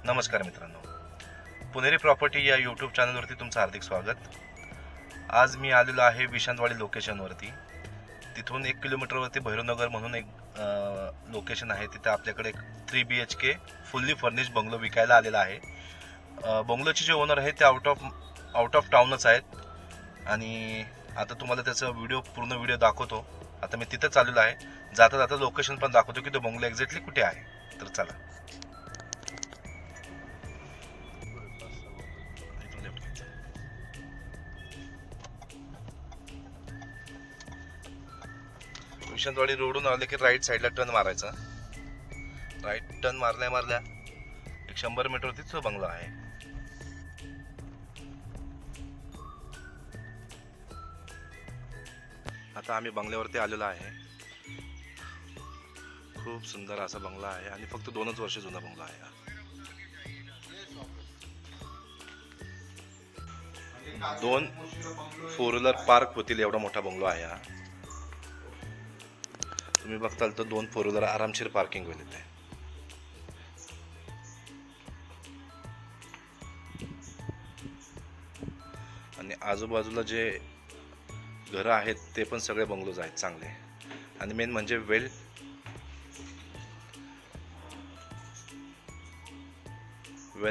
नमस्कार मित्रांनो, पुणेरी प्रॉपर्टी या यूट्यूब चॅनलवरती तुमचं हार्दिक स्वागत. आज मी आलेलो आहे विशांतवाडी लोकेशनवरती. तिथून 1 किलोमीटरवरती भैरवनगर म्हणून एक लोकेशन आहे. तिथे आपल्याकडे एक 3 BHK फुल्ली फर्निश्ड बंगलो विकायला आलेला आहे. बंगलोचे जे ओनर आहेत ते आउट ऑफ टाउनच आहेत आणि आता तुम्हाला त्याचा पूर्ण व्हिडिओ दाखवतो. आता मी तिथेच आलेलो आहे. जाता जाता लोकेशन पण दाखवतो की तो बंगलो एक्झॅक्टली कुठे आहे. तर चला. विशांतवाडी रोडून आले की राईट साईडला टर्न मारायचा. राईट टर्न मारल्या एक 100 मीटरवरतीच तो बंगला आहे. आता आम्ही बंगल्यावरती आलेलो आहे. खूप सुंदर असा बंगला आहे आणि फक्त 2च वर्ष जुना बंगला आहे. 2 4 व्हीलर पार्क होतील एवढा मोठा बंगलो आहे हा. तुम्ही बघताल तर 2 4 व्हीलर आरामशीर पार्किंग होईल इथे. आणि आजूबाजूला जे घरं आहेत ते पण सगळे बंगलोज आहेत चांगले. आणि मेन म्हणजे वेल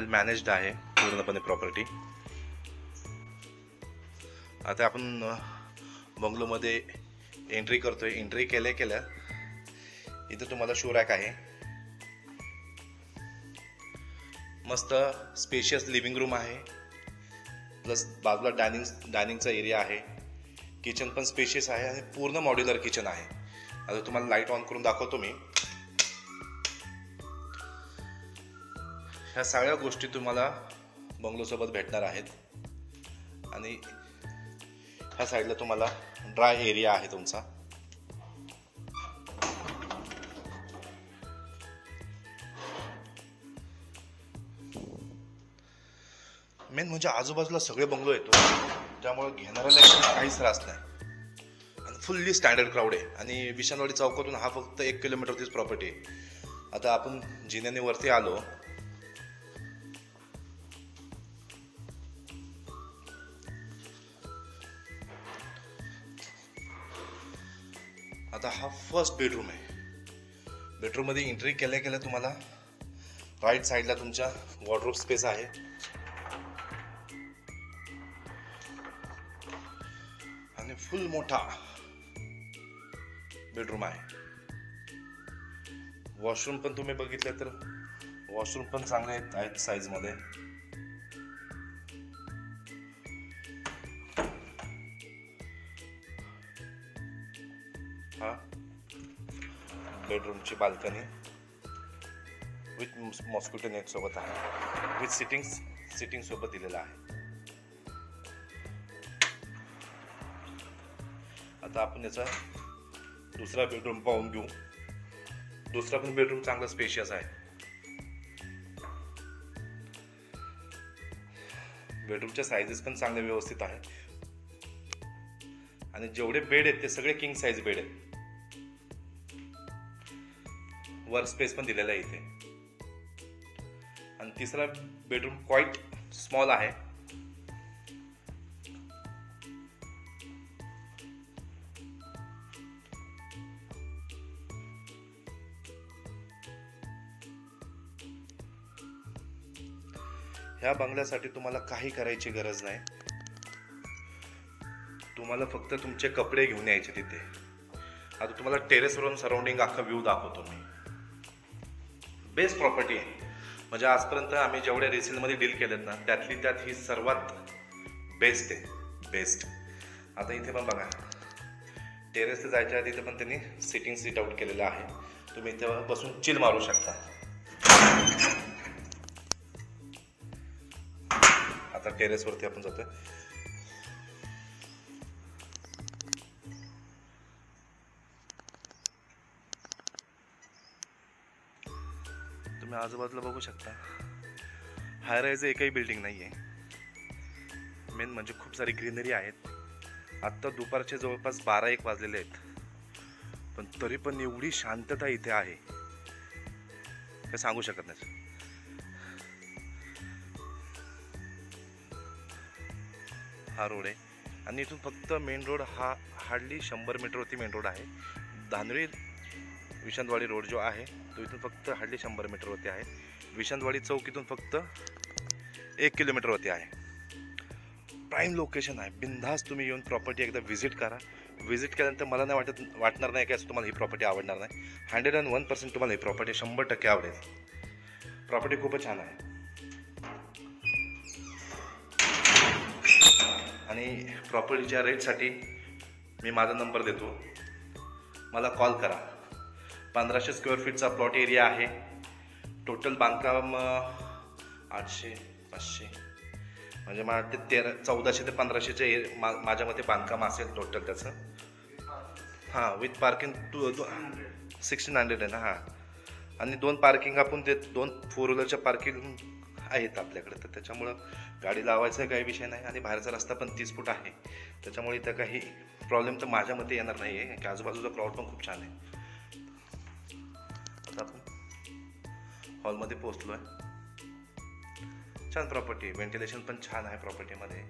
मॅनेज्ड आहे पूर्णपणे प्रॉपर्टी. आता आपण बंगलोमध्ये एंट्री करतोय. एंट्री केल्या इथे तुम्हाला शो रॅक आहे. मस्त स्पेशियस लिव्हिंग रूम आहे, प्लस बाजूला डायनिंगचा एरिया आहे. किचन पण स्पेशियस आहे आणि पूर्ण मॉड्युलर किचन आहे. आता तुम्हाला लाईट ऑन करून दाखवतो मी. ह्या सगळ्या गोष्टी तुम्हाला बंगलोसोबत भेटणार आहेत. आणि ह्या साईडला तुम्हाला ड्राय एरिया आहे तुमचा. मेन म्हणजे आजूबाजूला सगळे बंगलो येतो, त्यामुळे घेणाऱ्याला काहीच त्रास नाही. आणि फुल्ली स्टँडर्ड क्राऊड आहे. आणि विशांतवाडी चौकातून हा फक्त 1 किलोमीटरचीच प्रॉपर्टी आहे. आता आपण जिन्याने वरती आलो. आता हा फर्स्ट बेडरूम आहे. बेडरूम मध्ये एंट्री केल्या तुम्हाला राईट साईडला तुमच्या वॉर्डरोब स्पेस आहे. आणि फुल मोठा बेडरूम आहे. वॉशरूम पण तुम्ही बघितलं तर वॉशरूम पण चांगले आहेत साईज मध्ये. हा बेडरूमची बाल्कनी विथ मॉस्किटो नेट सोबत आहे. विथ सिटिंग सोबत दिलेला आहे. आता आपण याचा दुसरा बेडरूम पाहून घेऊ. दुसरा पण बेडरूम चांगला स्पेशियस आहे. बेडरूमच्या साइजेस पण चांगले व्यवस्थित आहे. आणि जेवढे बेड आहेत ते सगळे किंग साइज बेड आहेत. वर्क स्पेस पण दिलेला आहे इथे. आणि तिसरा बेडरूम क्वाइट स्मॉल आहे. ह्या बंगल्यासाठी तुम्हाला काही करायची गरज नाही. तुम्हाला फक्त तुमचे कपडे घेऊन यायचे तिथे. आता तुम्हाला टेरेसवरून सराउंडिंग अख्खा व्ह्यू दाखवतो मी. बेस्ट प्रॉपर्टी आहे. म्हणजे आजपर्यंत आम्ही जेवढ्या रिसेलमध्ये डील केलेत ना, त्यातली त्यात ही सर्वात बेस्ट आहे. बेस्ट. आता इथे पण बघा, टेरेसला जायच्या आधी इथे पण त्यांनी सिट आउट केलेलं आहे. तुम्ही इथे बसून चिल मारू शकता. आता टेरेसवरती आपण जातोय. तुम्ही आजूबाजूला बघू शकता. हाय राईज एकही बिल्डिंग नाही आहे. मेन म्हणजे खूप सारी ग्रीनरी आहेत. आत्ता दुपारचे जवळपास 12-1 वाजलेले आहेत, पण तरी पण एवढी शांतता इथे आहे काय सांगू शकत नाही. हा रोड आहे आणि इथून फक्त मेन रोड हा हार्डली 100 मीटरवरती मेन रोड आहे. धानोरी विशंतवाडी रोड जो आहे तो इथून फक्त हार्डली 100 मीटरवरती आहे. विशंतवाडी चौक इथून फक्त 1 किलोमीटरवरती आहे. प्राईम लोकेशन आहे. बिनधास्त तुम्ही येऊन प्रॉपर्टी एकदा व्हिजिट करा. व्हिजिट केल्यानंतर मला नाही वाटणार नाही की असं तुम्हाला ही प्रॉपर्टी आवडणार नाही. 101% तुम्हाला ही प्रॉपर्टी 100% आवडेल. प्रॉपर्टी खूपच छान आहे आणि प्रॉपर्टीच्या रेटसाठी मी माझा नंबर देतो, मला कॉल करा. 1500 स्क्वेअर फीटचा प्लॉट एरिया आहे. टोटल बांधकाम 800 500 म्हणजे मला ते 1400 ते 1500चे माझ्या मते बांधकाम असेल टोटल त्याचं. हां, विथ पार्किंग 1600 आहे ना. हां, आणि 2 पार्किंग आपण ते 2 4 व्हीलरच्या पार्किंग आहेत आपल्याकडे, तर त्याच्यामुळं गाडी लावायचा काही विषय नाही. आणि बाहेरचा रस्ता पण 30 फूट आहे, त्याच्यामुळे इथं काही प्रॉब्लेम तर माझ्या मते येणार नाही आहे की आजूबाजूचा प्लॉट पण खूप छान आहे. आता आपण हॉलमध्ये पोहोचलो आहे. छान प्रॉपर्टी, व्हेंटिलेशन पण छान आहे प्रॉपर्टीमध्ये.